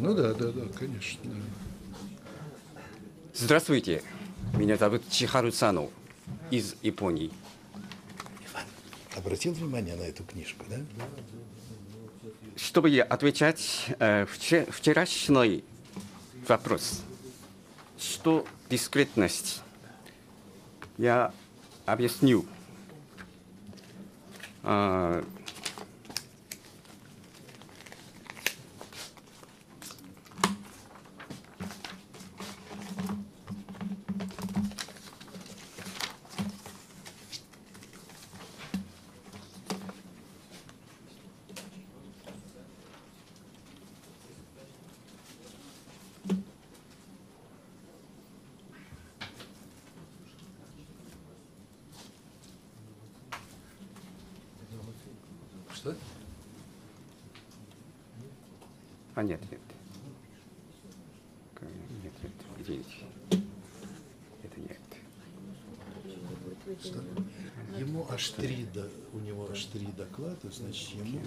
Ну да, да, да, конечно. Да. Здравствуйте, меня зовут Чихару Сано из Японии. Иван, обратил внимание на эту книжку, да? Чтобы отвечать вчерашний вопрос, что дискретность, я объясню. Что? Нет. Нет, извините. Это нет. Что? Ему аж у него аж 3 доклада, значит, ему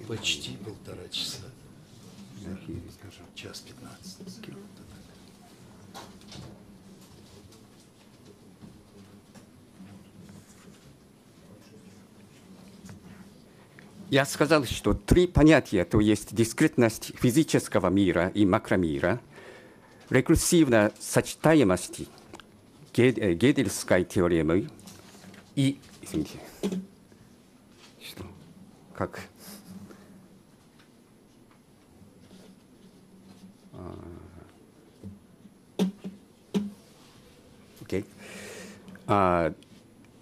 почти 1,5 часа. Скажем, 1:15. Я сказал, что 3 понятия, то есть дискретность физического мира и макромира, рекурсивная сочетаемость Гедельской теоремы и, извините, что, как,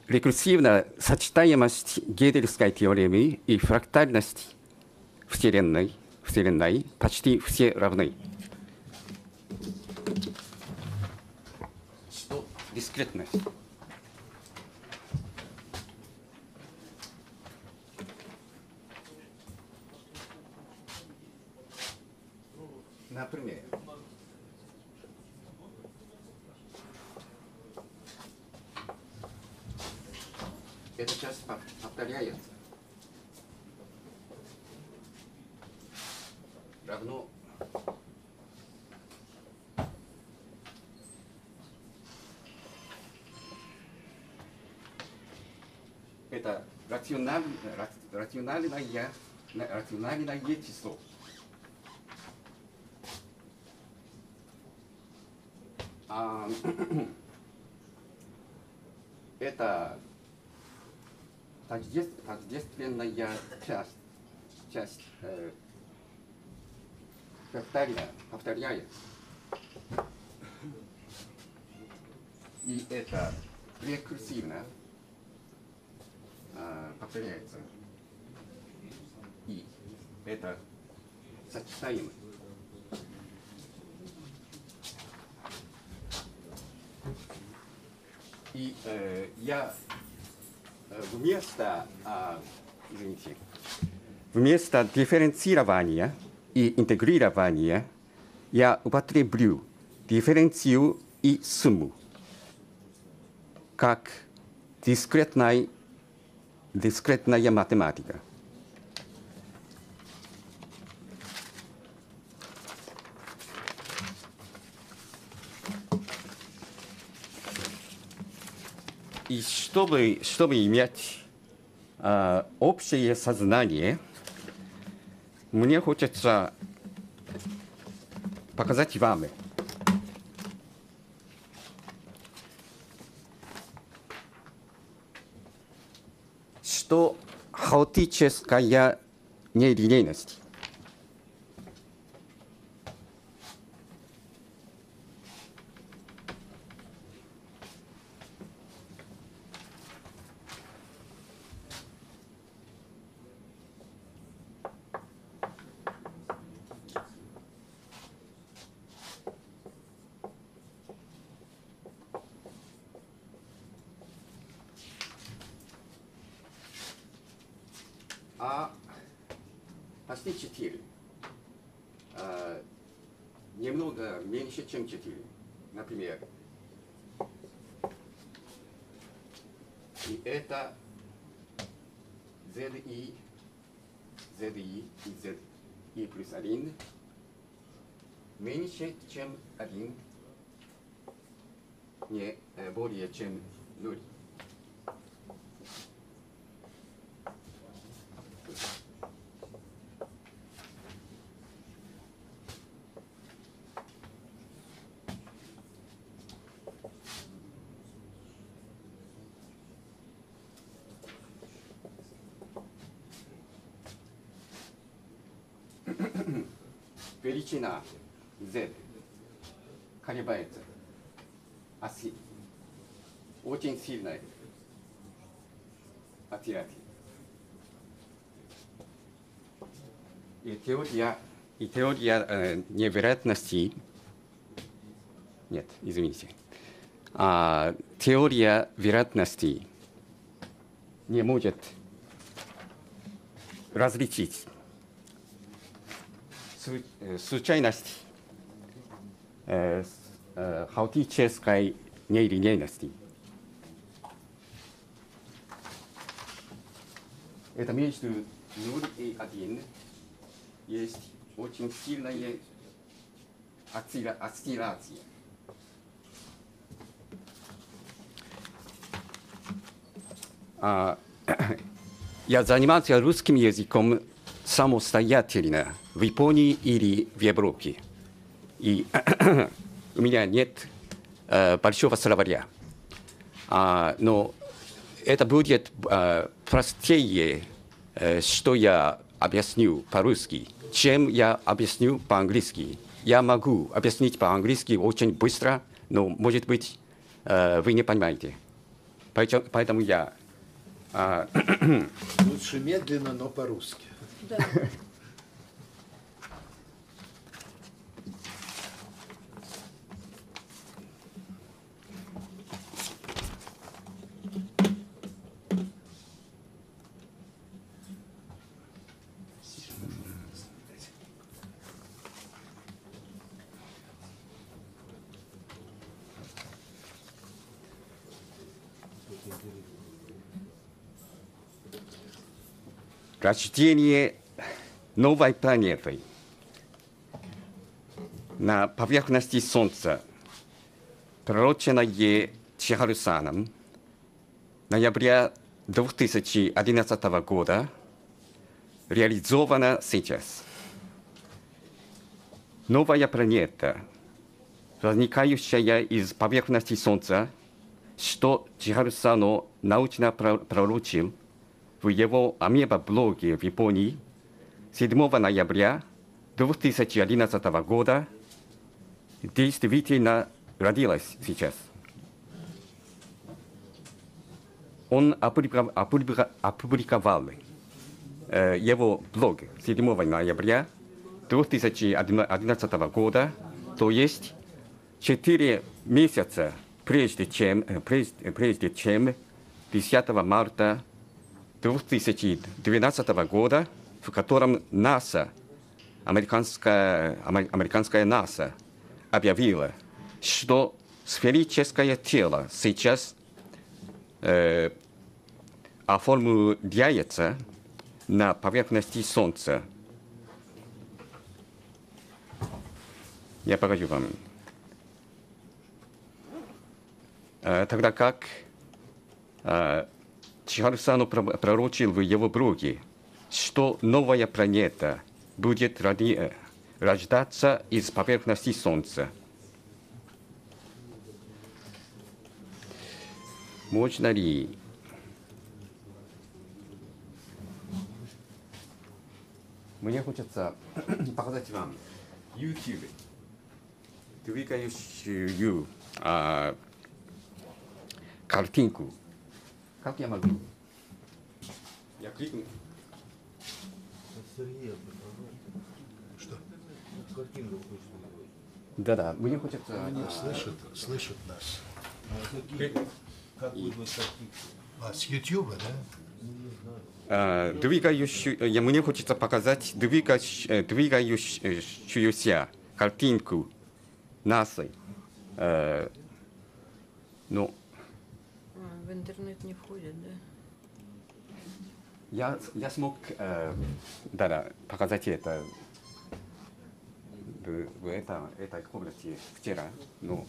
рекурсивная сочетаемость Гедельской теоремы и фрактальность Вселенной почти все равны. Что дискретность? Например, эта часть повторяется. Равно это рациональное число. Это тождественная часть повторяется. И это рекурсивно повторяется. И это сочетаемо. И я вместо дифференцирования и интегрирования я употреблю дифференцию и сумму как дискретная математика. И чтобы иметь общее сознание, мне хочется показать вам, что хаотическая нелинейность почти 4. Немного меньше, чем 4. Например, и это ZI и ZI плюс 1 меньше, чем 1, не более чем 0. Величина Z колебается. Оси. Очень сильная. Осцилляция. И теория невероятности. Нет, извините. Теория вероятности не может различить случайность хаотической нелинейности. Это между 0 и 1 есть очень сильная осцилляция. Я занимался русским языком самостоятельно в Японии или в Европе. И у меня нет большого словаря. Но это будет простее, что я объясню по-русски, чем я объясню по-английски. Я могу объяснить по-английски очень быстро, но, может быть, вы не понимаете. Поэтому я... Лучше медленно, но по-русски. Да. Рождение новой планеты на поверхности Солнца, пророченное Чихару-саном, ноября 2011 года, реализовано сейчас. Новая планета, возникающая из поверхности Солнца, что Чихару-сан научно пророчил в его амеба-блоге в Японии 7 ноября 2011 года, действительно родилась сейчас. Он опубликовал его блог 7 ноября 2011 года, то есть 4 месяца прежде чем 10 марта 2012 года, в котором НАСА, американская НАСА, объявила, что сферическое тело сейчас оформляется на поверхности Солнца. Я покажу вам. Тогда как Чихару-сан пророчил в его блоге, что новая планета будет рождаться из поверхности Солнца. Можно ли мне хочется показать вам YouTube, двигающую картинку. Как я могу? Я кликну. Что? Да-да, мне хочется... Они слышат нас. Как вызвать картинку? С YouTube, да? Мне хочется показать двигающуюся картинку НАСА. Но В интернет не входит, да? я смог показать это. этой области вчера, но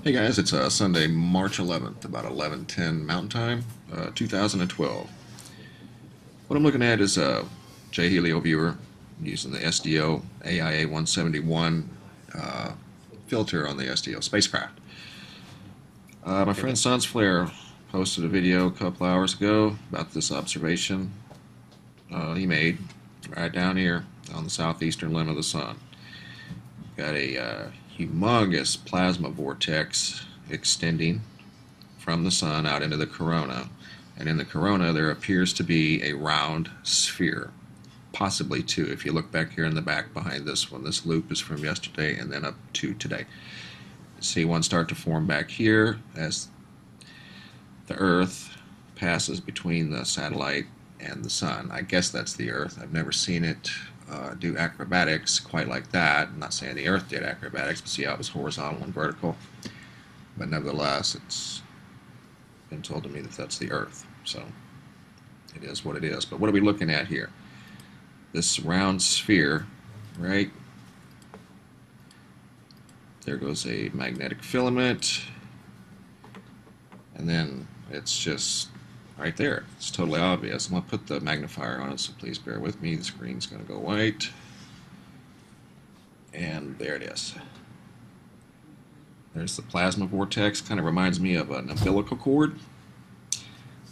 Hey guys, it's Sunday, March 11th, about 11:10 Mountain Time, 2012. What I'm looking at is a J-Helio viewer using the SDO AIA 171 filter on the SDO spacecraft. My friend Sans Flare posted a video a couple hours ago about this observation he made right down here on the southeastern limb of the sun. Got a humongous plasma vortex extending from the sun out into the corona, and in the corona there appears to be a round sphere, possibly two. If you look back here in the back behind this one, this loop is from yesterday and then up to today. See one start to form back here as the Earth passes between the satellite and the sun. I guess that's the Earth. I've never seen it do acrobatics quite like that. I'm not saying the Earth did acrobatics, but see how it was horizontal and vertical. But nevertheless, it's been told to me that that's the Earth. So it is what it is. But what are we looking at here? This round sphere, right? There goes a magnetic filament. And then it's just right there. It's totally obvious. I'm going to put the magnifier on it, so please bear with me. The screen's going to go white. And there it is. There's the plasma vortex. Kind of reminds me of an umbilical cord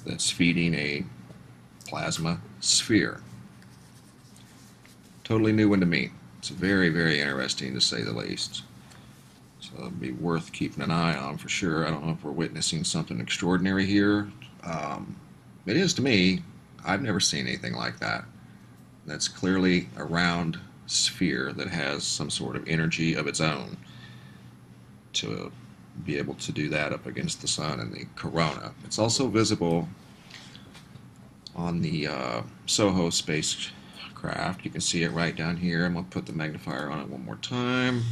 that's feeding a plasma sphere. Totally new one to me. It's very, very interesting to say the least. So it'll be worth keeping an eye on for sure. I don't know if we're witnessing something extraordinary here. It is to me. I've never seen anything like that. That's clearly a round sphere that has some sort of energy of its own to be able to do that up against the sun and the corona. It's also visible on the SOHO spacecraft. You can see it right down here. I'm going to put the magnifier on it one more time.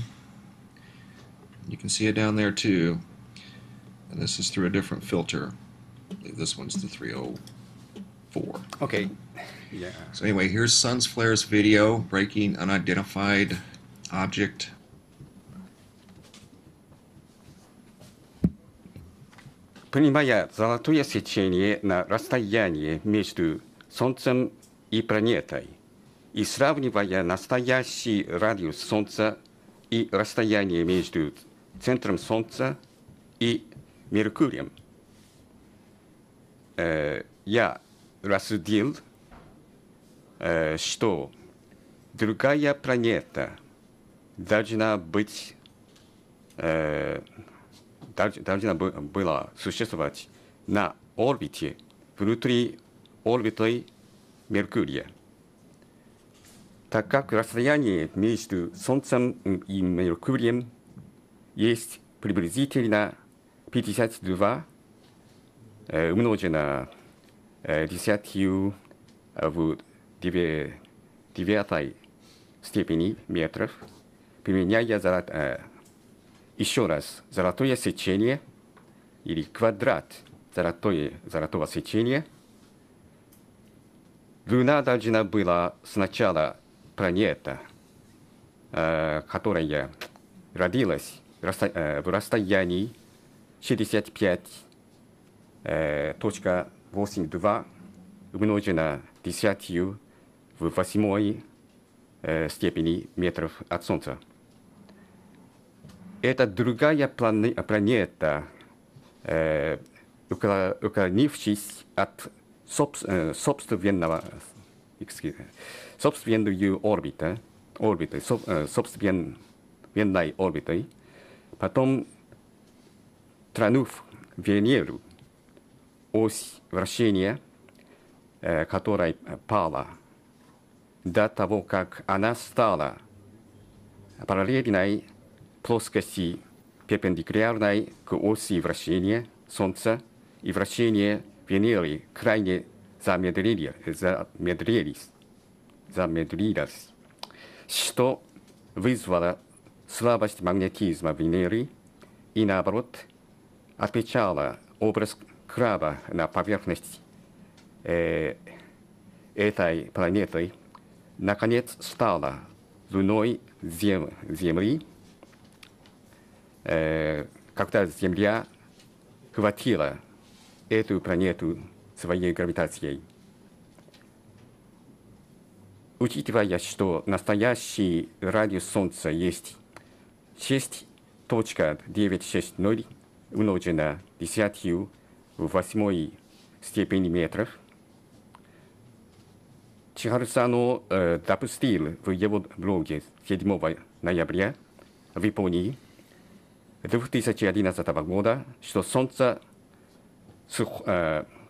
You can see it down there too. And this is through a different filter. I believe this one's the 304. Okay. Yeah. So anyway, here's Sans Flare's video, breaking unidentified object. Понимая золотое сечение на расстоянии между Солнцем и планетой и сравнивая настоящий радиус Солнца и расстояние между центром Солнца и Меркурием, я рассудил, что другая планета должна была существовать на орбите внутри орбиты Меркурия. Так как расстояние между Солнцем и Меркурием есть приблизительно 52 умножено 10 в 9 степени метров, применяя еще раз золотое сечение или квадрат золотого сечения, Луна должна была сначала планета, которая родилась в расстоянии 65.82 умножено 10 в 8 степени метров от Солнца. Это другая планета, уклонившись от собственной орбиты, потом тронув Венеру, ось вращения, которая пала до того, как она стала параллельной плоскости перпендикулярной к оси вращения Солнца, и вращение Венеры крайне замедлилось, что вызвало слабость магнетизма Венеры и, наоборот, отмечало образ краба на поверхности этой планеты, наконец стала луной Земли, когда Земля хватила эту планету своей гравитацией. Учитывая, что настоящий радиус Солнца есть 6.960 умножено 10 в 8 степени метров, Чихару-Сано допустил в его блоге 7 ноября в Японии 2011 года, что Солнце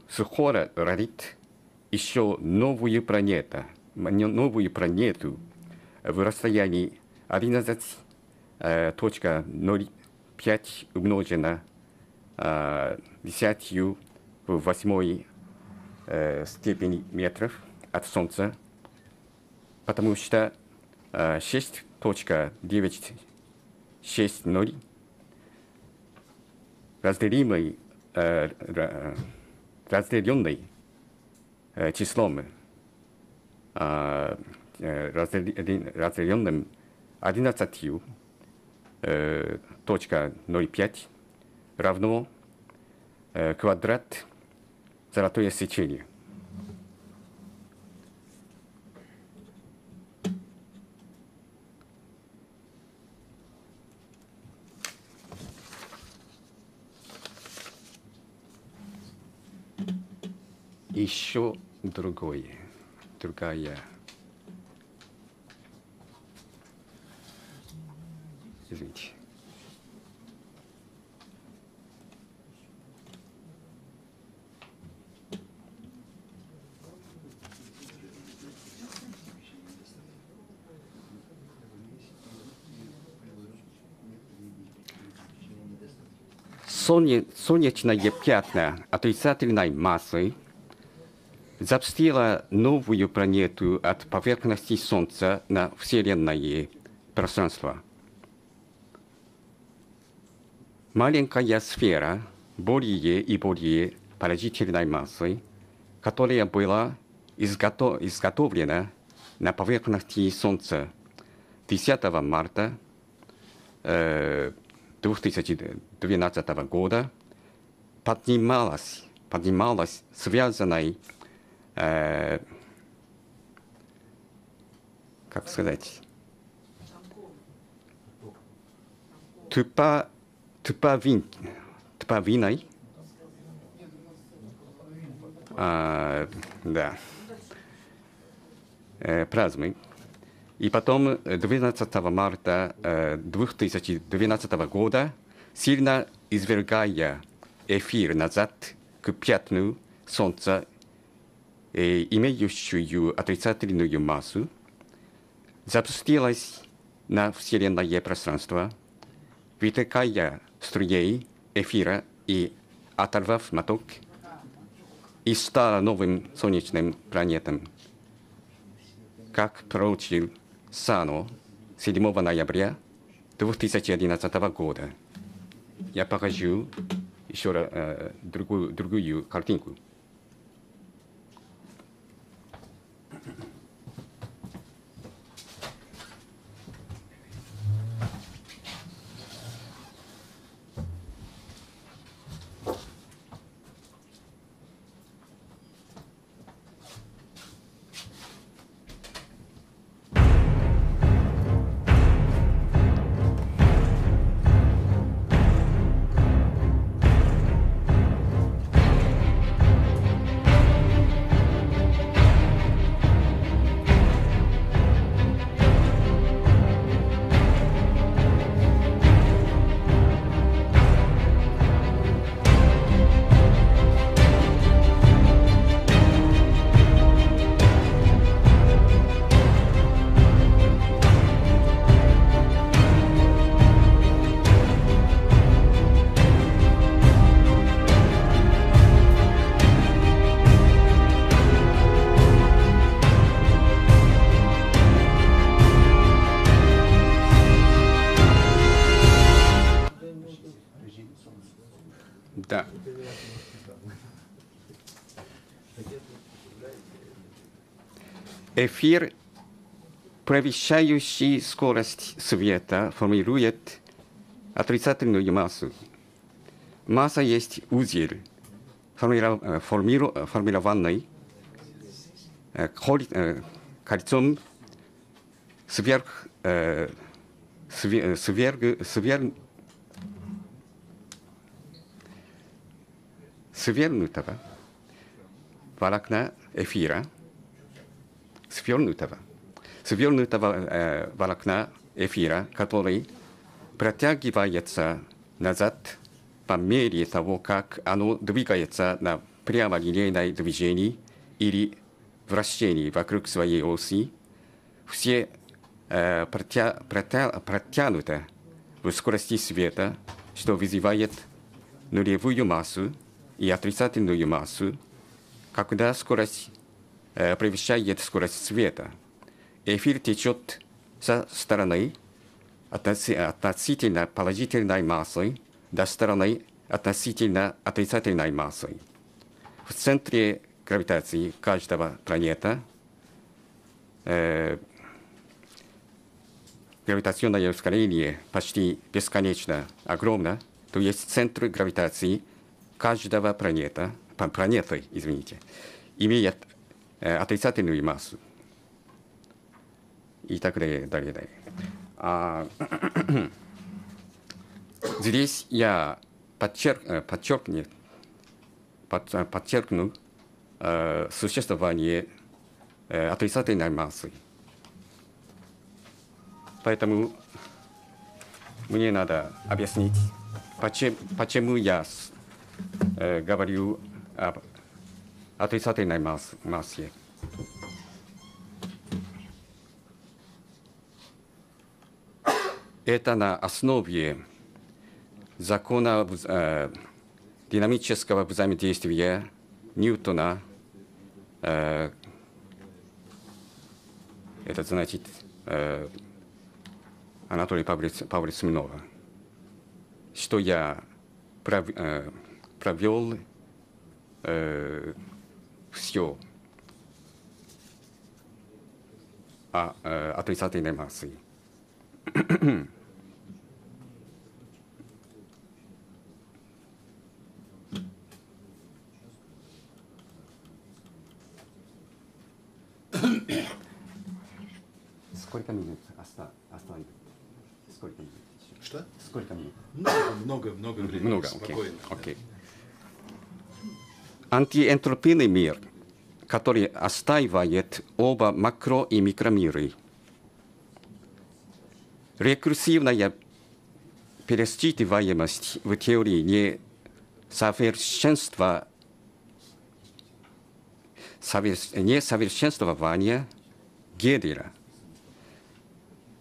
скоро родит еще новую планету в расстоянии 11.05 умножено 10 в 8 степени метров от Солнца, потому что 6.960 разделенный числом, разделенным 11.05 равно квадрат золотое сечение. Еще другая. Извините. Солнечные пятна отрицательной массы запустила новую планету от поверхности Солнца на вселенное пространство. Маленькая сфера более и более положительной массы, которая была изготовлена на поверхности Солнца 10 марта 2012 года, поднималась связанной, как сказать, туповиной, да, плазмы. И потом 12 марта 2012 года, сильно извергая эфир назад к пятну Солнца, имеющую отрицательную массу, запустилась на вселенное пространство, вытекая струей эфира и оторвав моток, и стала новым солнечным планетом, как пророчил Сано 7 ноября 2011 года. Я покажу еще раз другую картинку. Да. Эфир, превышающий скорость света, формирует отрицательную массу. Масса есть узел, формированный кольцом свернутого волокна эфира, свернутого волокна эфира, который протягивается назад по мере того, как оно двигается на прямолинейном движении или вращении вокруг своей оси, все протянуты в скорости света, что вызывает нулевую массу и отрицательную массу, когда скорость превышает скорость света. Эфир течет со стороны относительно положительной массы до стороны относительно отрицательной массы. В центре гравитации каждого планета гравитационное ускорение почти бесконечно огромно, то есть центр гравитации каждого планеты, имеет отрицательную массу. И так далее. Здесь я подчеркну существование отрицательной массы. Поэтому мне надо объяснить, почему я говорю об отрицательной массе. Это на основе закона динамического взаимодействия Ньютона. Это значит Анатолий Павлович Смирнова, что я провел все отрицательной массой. Сколько минут осталось? Сколько минут? Что? Сколько минут? Много времени. Много, Спокойно. окей. Антиэнтропийный мир, который отстаивает оба макро- и микромиры. Рекурсивная пересчитываемость в теории несовершенствования Гедера.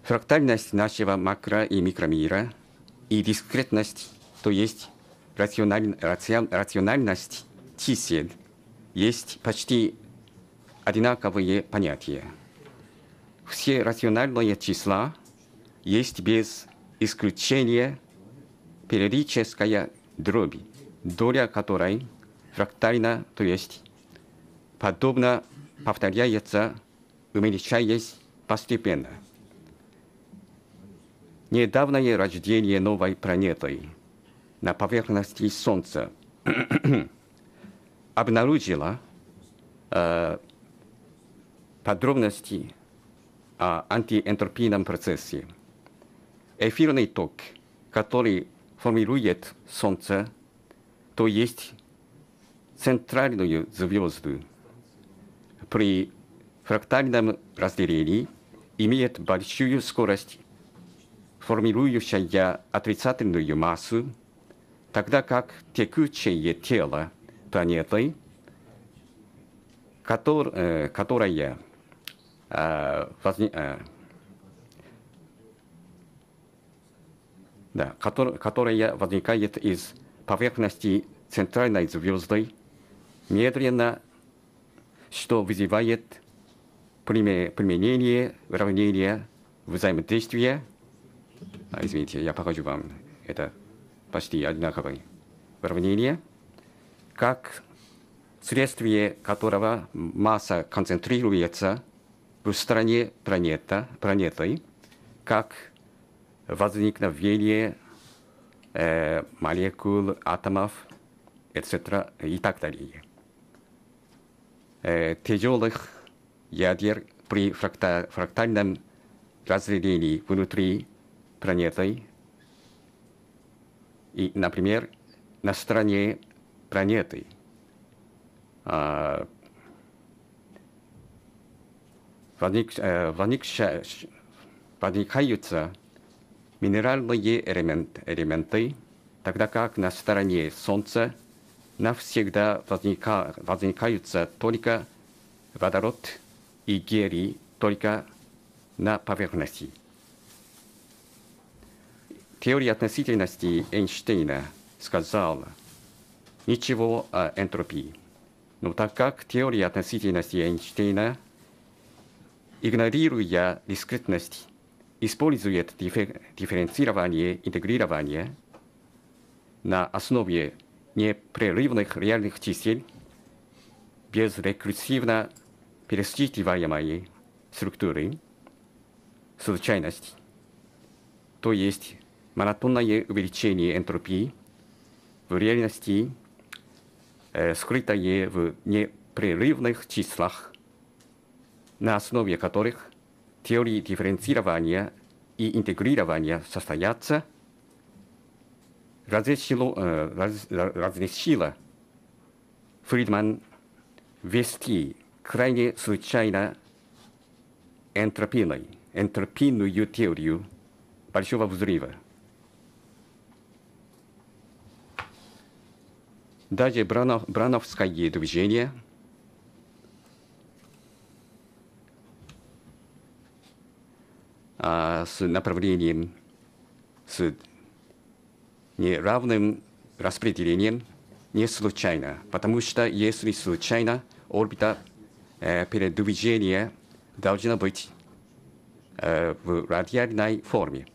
Фрактальность нашего макро- и микромира и дискретность, то есть рациональность чисел, есть почти одинаковые понятия. Все рациональные числа есть без исключения периодическая дробь, доля которой фрактальна, то есть подобно повторяется, уменьшаясь постепенно. Недавнее рождение новой планеты на поверхности Солнца обнаружило подробности о антиэнтропийном процессе. Эфирный ток, который формирует Солнце, то есть центральную звезду, при фрактальном разделении имеет большую скорость, формирующая отрицательную массу, тогда как текучее тело планеты, которая возникает из поверхности центральной звезды, медленно, что вызывает применение уравнения взаимодействия. Извините, я покажу вам. Это почти одинаковый выравнения, как вследствие которого масса концентрируется в стороне планеты, как возникновение молекул, атомов, etc. и так далее. Тяжелых ядер при фрактальном разделении внутри планеты и, например, на стороне планеты возникаются минеральные элементы, тогда как на стороне Солнца навсегда возникаются только водород и гелий только на поверхности. Теория относительности Эйнштейна сказала ничего о энтропии. Но так как теория относительности Эйнштейна, игнорируя дискретность, использует дифференцирование, интегрирование на основе непрерывных реальных чисел без рекурсивно пересчитываемой структуры, случайность, то есть монотонное увеличение энтропии в реальности, скрытое в непрерывных числах, на основе которых теории дифференцирования и интегрирования состоятся, разрешила Фридман ввести крайне случайно энтропийную теорию Большого взрыва. Даже Брановское движение с направлением с неравным распределением не случайно, потому что если случайно, орбита передвижения должна быть в радиальной форме.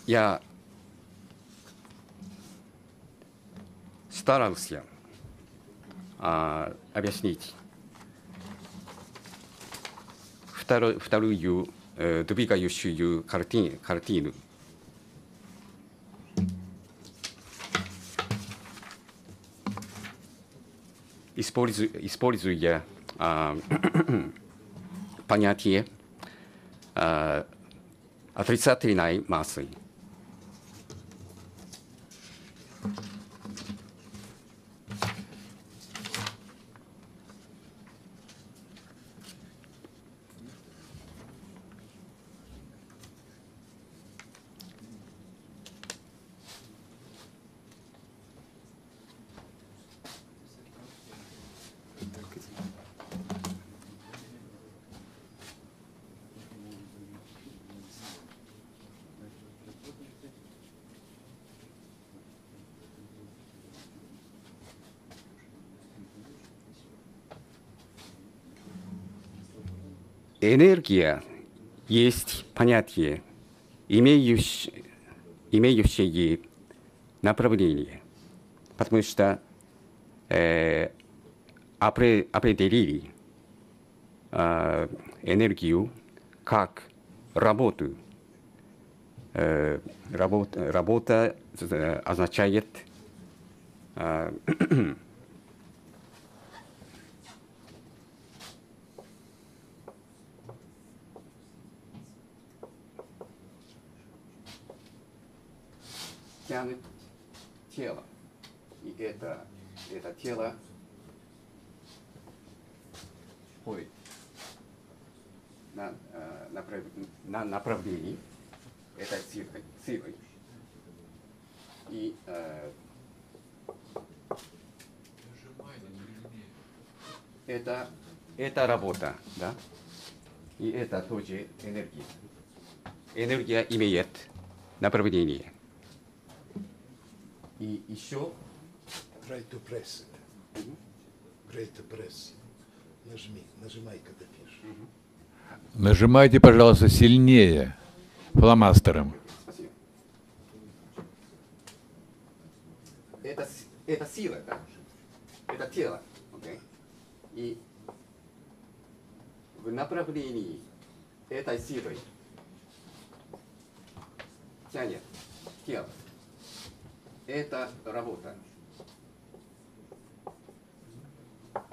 Я старался объяснить вторую двигающую картину. Используя понятие отрицательной массы. Энергия есть понятие, имеющее направление, потому что определили энергию как работу. Работа означает тянет тело. И это тело ходит на направлении этой силой. И это работа, да? И это тоже энергия. Энергия имеет направление. И еще Try to press it. Great to press. Нажимай, когда пишешь. Нажимайте, пожалуйста, сильнее фломастером. Спасибо. Это сила, да? Это тело. Okay? И в направлении этой силы тянет тело. Это работа.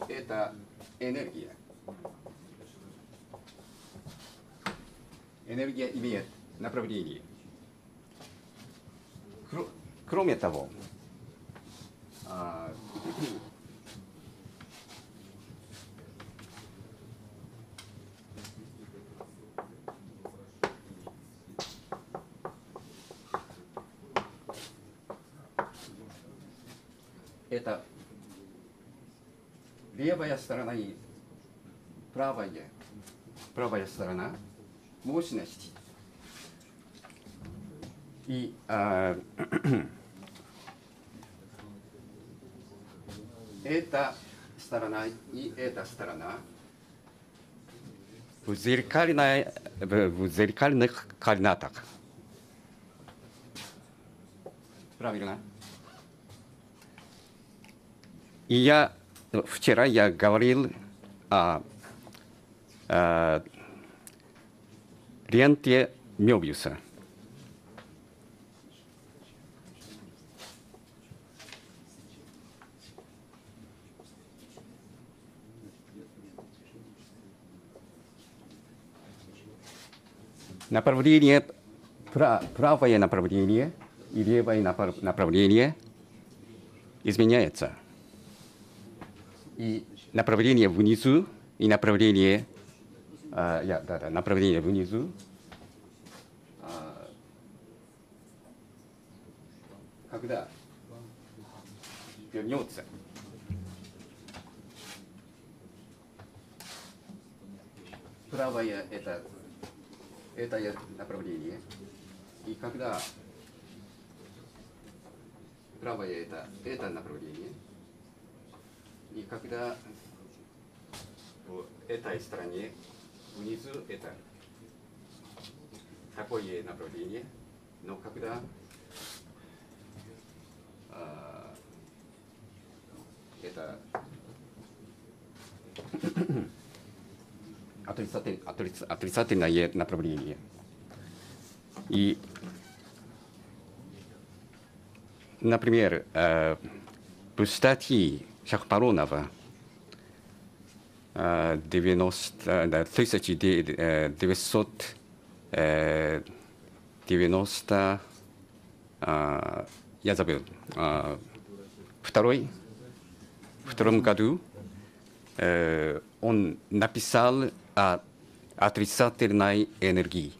Это энергия. Энергия имеет направление. Кроме того, это левая сторона и правая сторона мощности. И эта сторона и эта сторона в зеркальных координатах. Правильно? И вчера я говорил о ленте Мёбиуса. Направление, правое направление и левое направление изменяется. И направление внизу, и направление, направление внизу, когда вернется, правое это направление, и когда правое это направление, и когда в этой стороне внизу это такое направление, но когда это отрицательное направление. И, например, в статье Шахпаронова 1990, я забыл, в втором году он написал о отрицательной энергии.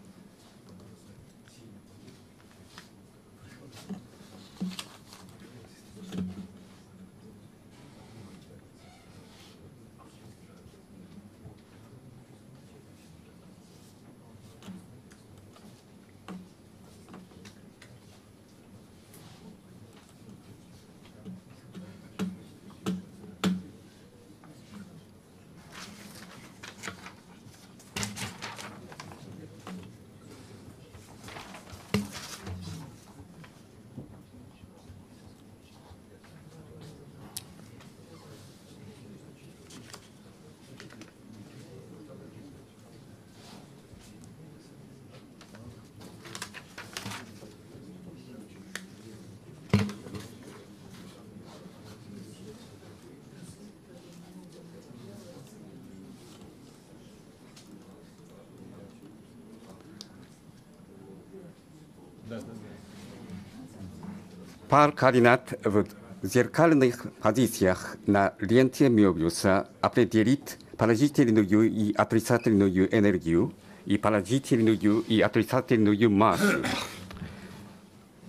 Пар координат в зеркальных позициях на ленте Мёбиуса определит положительную и отрицательную энергию и положительную и отрицательную массу.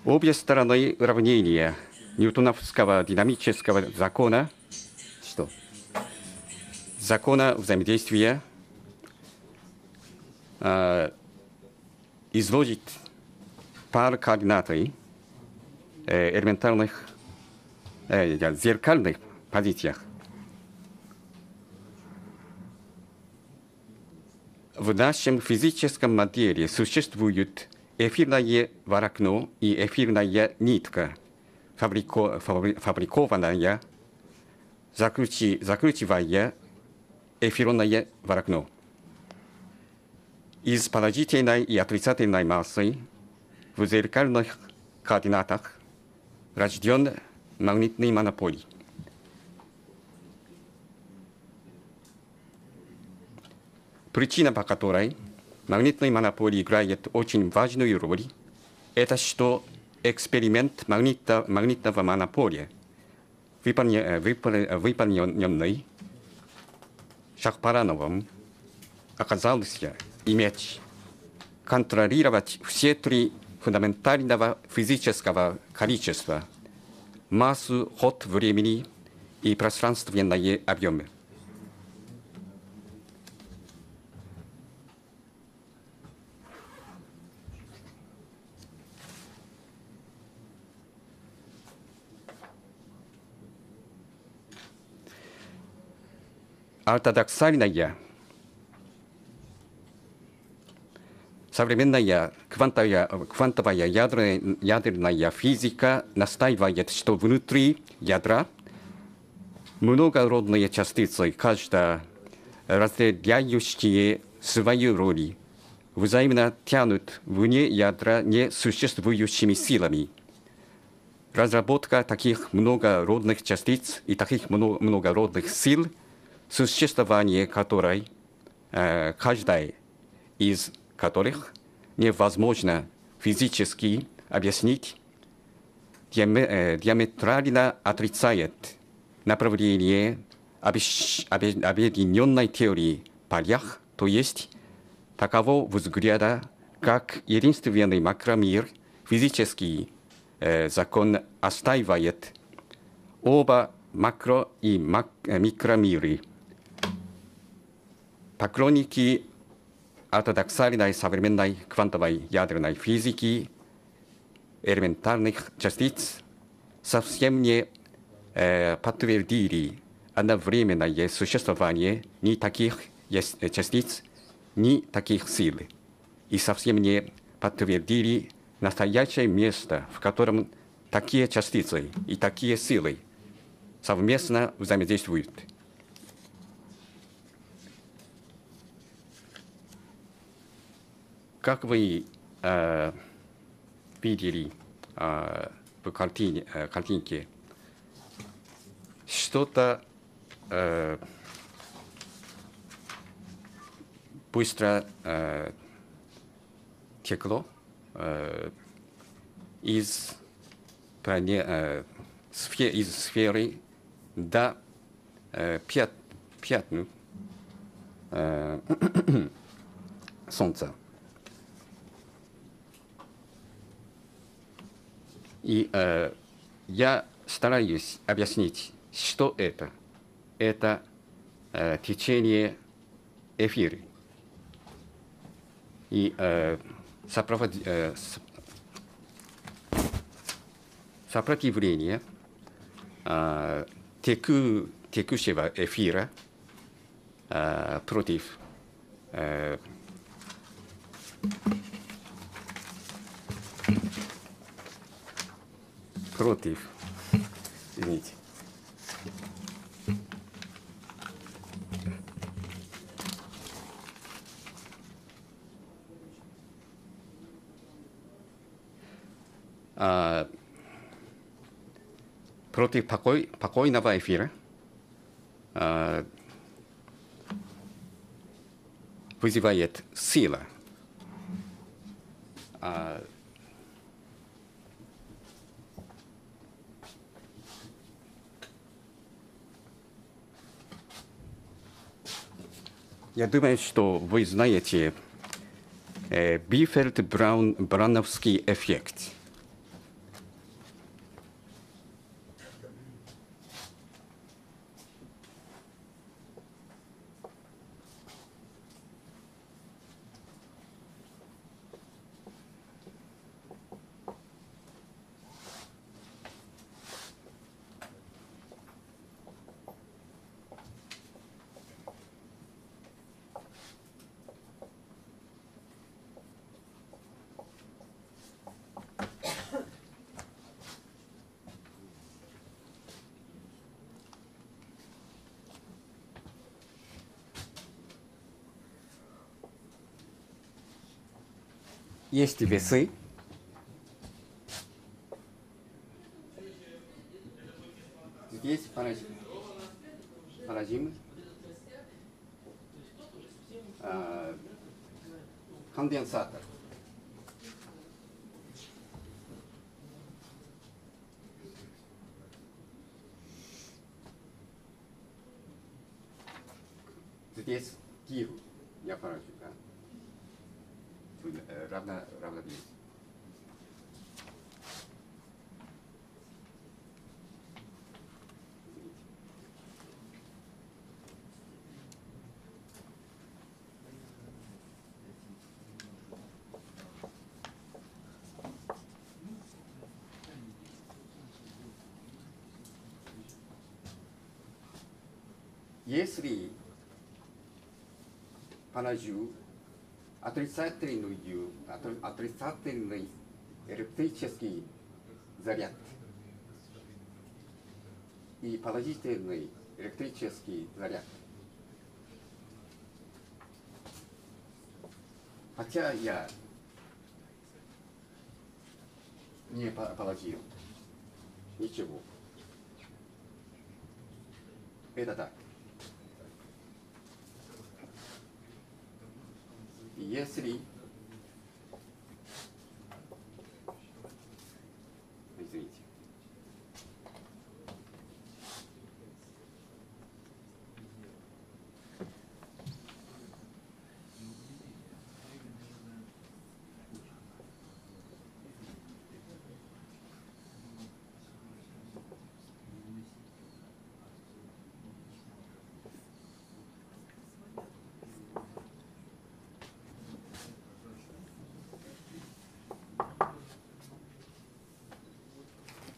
Обе стороны уравнения ньютоновского динамического закона, закона взаимодействия, изложит пар координаты элементарных зеркальных позициях. В нашем физическом модели существует эфирное волокно и эфирная нитка, фабрикованная, закручивая эфирное волокно. Из положительной и отрицательной массы в зеркальных координатах рожден магнитный монополий. Причина, по которой магнитный монополий играет очень важную роль, это что эксперимент магнитного монополия, выполненный Шахпарановым, оказался иметь контролировать все три фундаментального физического количества: массу, ход времени и пространственные объемы. Ортодоксальная современная квантовая ядерная физика настаивает, что внутри ядра многородные частицы, каждая разделяющие свою роль, взаимно тянут вне ядра несуществующими силами. Разработка таких многородных частиц и таких многородных сил, существование которой, каждой из которых невозможно физически объяснить, диаметрально отрицает направление объединенной теории полях, то есть такового взгляда, как единственный макромир, физический закон отстаивает оба макро- и микромиры. Поклонники ортодоксальной современной квантовой ядерной физики элементарных частиц совсем не подтвердили одновременное существование ни таких частиц, ни таких сил, и совсем не подтвердили настоящее место, в котором такие частицы и такие силы совместно взаимодействуют. Как вы видели в картинке, что-то быстро текло из сферы до пятну Солнца. И я стараюсь объяснить, что это. Это течение эфира. И сопротивление текущего эфира против извините. Против покойного эфира вызывает сила. Я думаю, что вы знаете Бифельд-Брауновский эффект. есть весы. Здесь парадигмы, конденсатор. Здесь гирь, я поражу, да? Равнодействие. Если положу отрицательный электрический заряд и положительный электрический заряд, хотя я не положил ничего, это так. Если извините,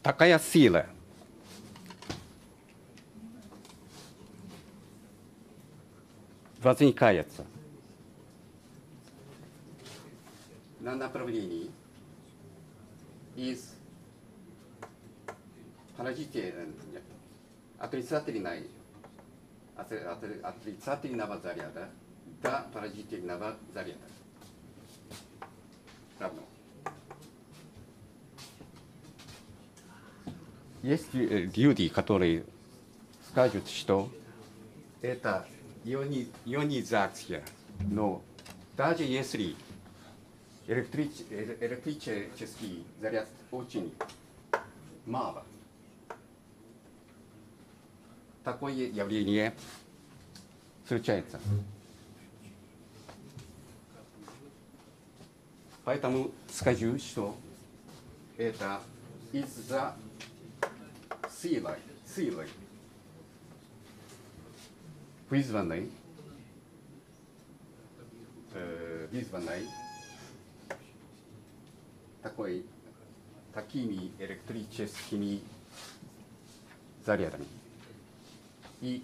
такая сила возникает на направлении из отрицательного заряда до положительного заряда. Равно. Есть люди, которые скажут, что это ионизация, но даже если электрический заряд очень мало, такое явление случается. Поэтому скажу, что это из-за силой, вызванной такими электрическими зарядами. И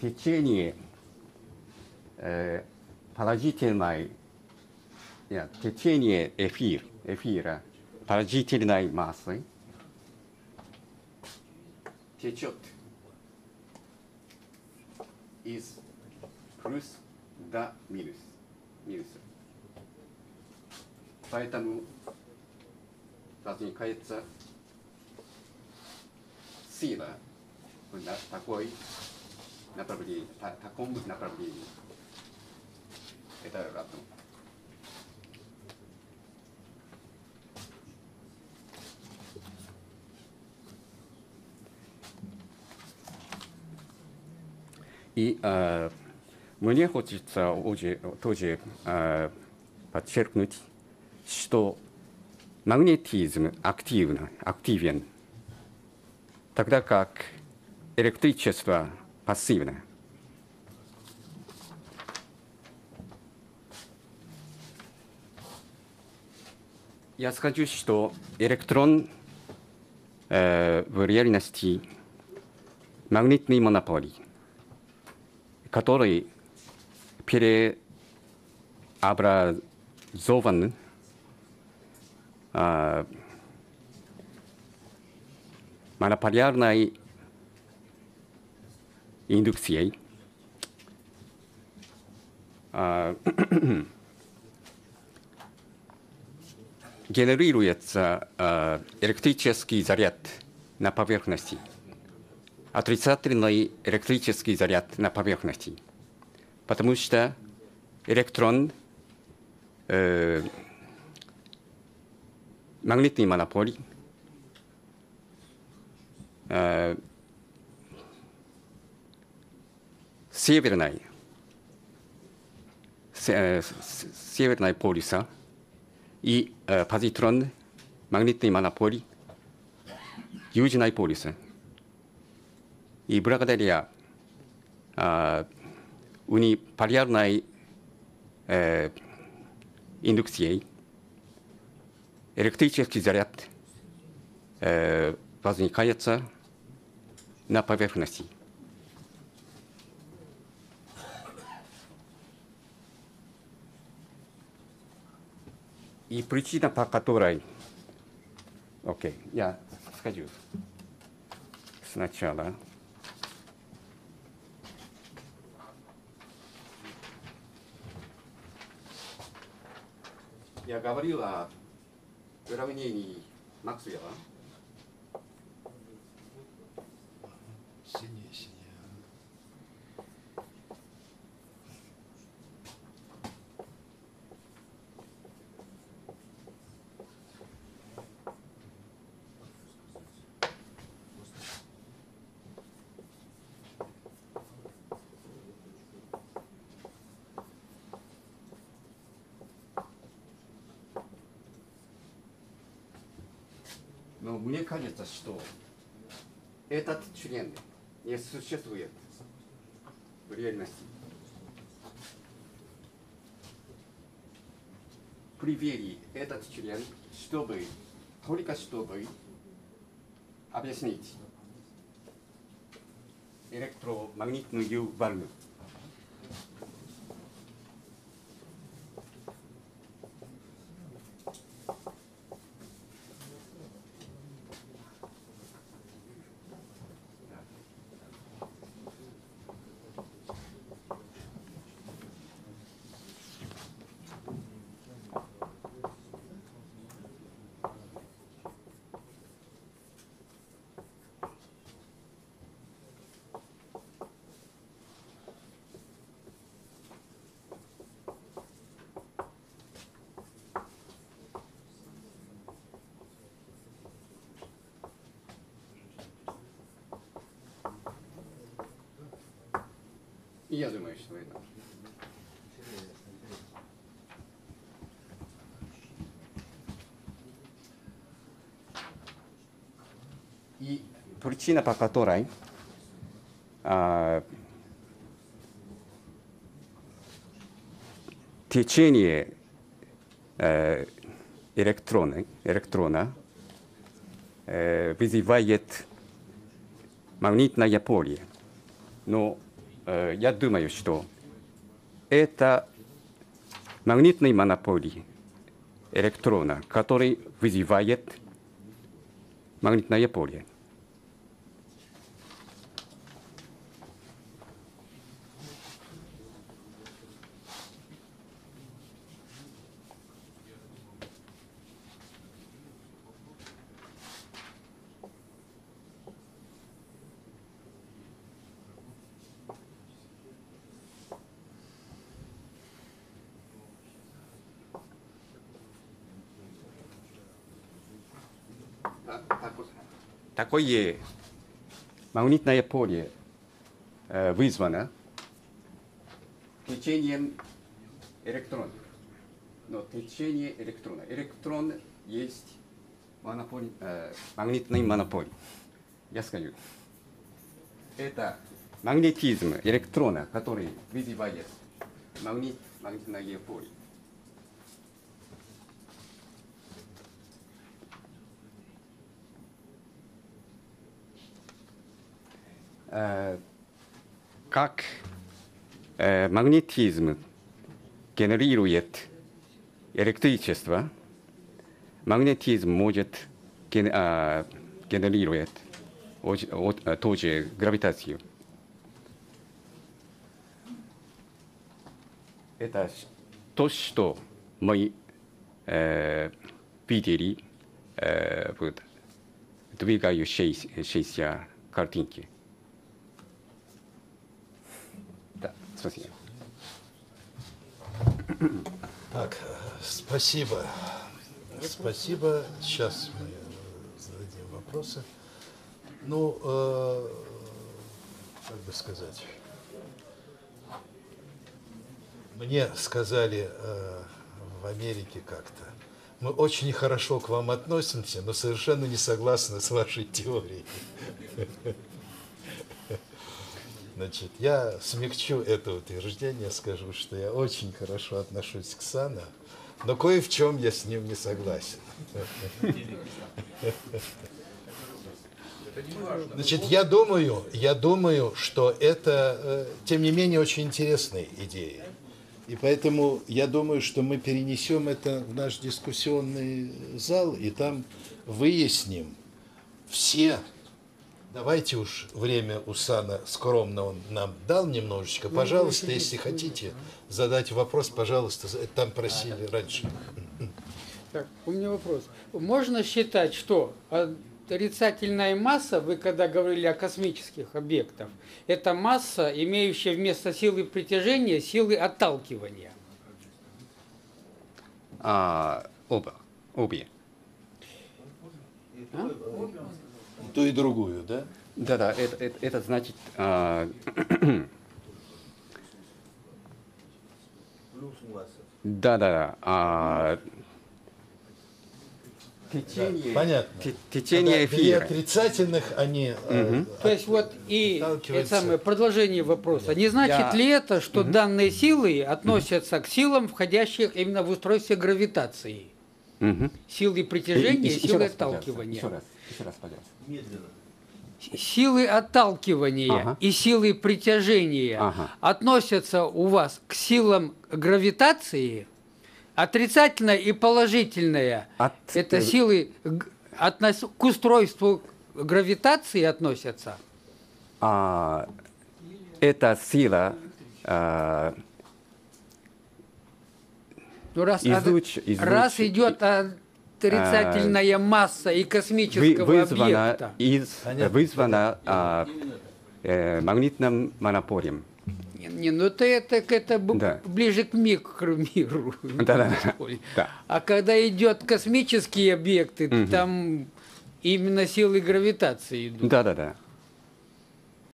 течение положительной течение эфира положительной массы течет из плюс до минус. Поэтому возникает сила в таком направлении. Это равно. И мне хочется тоже подчеркнуть, что магнетизм активен, тогда как электричество пассивно. Я скажу, что электрон в реальности магнитный монополий, который преобразован монополярной индукцией генерируется электрический заряд на поверхности, отрицательный электрический заряд на поверхности, потому что электрон магнитный монополь северной полюса и позитрон магнитный монополь южной полюса. И благодаря униполярной индукции электрический заряд возникает на поверхности. И причина, по которой... Окей, я скажу сначала. Я говорил о уравнении Максвелла. Синее, синее. Но мне кажется, что этот член не существует в реальности. Привели этот член, только чтобы объяснить электромагнитную волну. И я думаю, что это. И причина, по которой течение электрона вызывает магнитное поле. Но я думаю, что это магнитный монополь электрона, который вызывает магнитное поле. Такое магнитное поле вызвано течением электрона. Но течение электрона. Электрон есть магнитный монополь. Я скажу. Это магнетизм электрона, который вызывает магнитное поле. Как магнетизм генерирует электричество, магнетизм может генерировать тоже гравитацию. Это то, что мы видели в двигающейся картинке. Да, спасибо. Так, спасибо. Спасибо. Сейчас мы зададим вопросы. Ну, как бы сказать, мне сказали в Америке как-то, мы очень хорошо к вам относимся, но совершенно не согласны с вашей теорией. Значит, я смягчу это утверждение, скажу, что я очень хорошо отношусь к Сана, но кое в чем я с ним не согласен. Значит, я думаю, что это, тем не менее, очень интересная идея. И поэтому я думаю, что мы перенесем это в наш дискуссионный зал, и там выясним все. Давайте уж время у Сана скромно он нам дал немножечко. Пожалуйста, если хотите задать вопрос, пожалуйста, там просили раньше. Так, у меня вопрос. Можно считать, что отрицательная масса, вы когда говорили о космических объектах, это масса, имеющая вместо силы притяжения силы отталкивания? Обе. И ту, и другую, да? Да, это значит Плюс масса. да. Понятно. Течение Когда две эфира. отрицательных, они... То есть вот и это отталкиваются. самое продолжение вопроса. Не значит ли это, что данные силы относятся к силам, входящих именно в устройстве гравитации? Силы притяжения и силы отталкивания. Еще раз, пожалуйста. Медленно. Силы отталкивания и силы притяжения относятся у вас к силам гравитации, отрицательная и положительная это силы к устройству гравитации относятся? Эта сила Ну, раз идет отрицательная масса и космического объекта. Вызвана магнитным монополем. Не, ну это Да. ближе к микромиру. Да. А когда идет космические объекты, там именно силы гравитации идут. Да.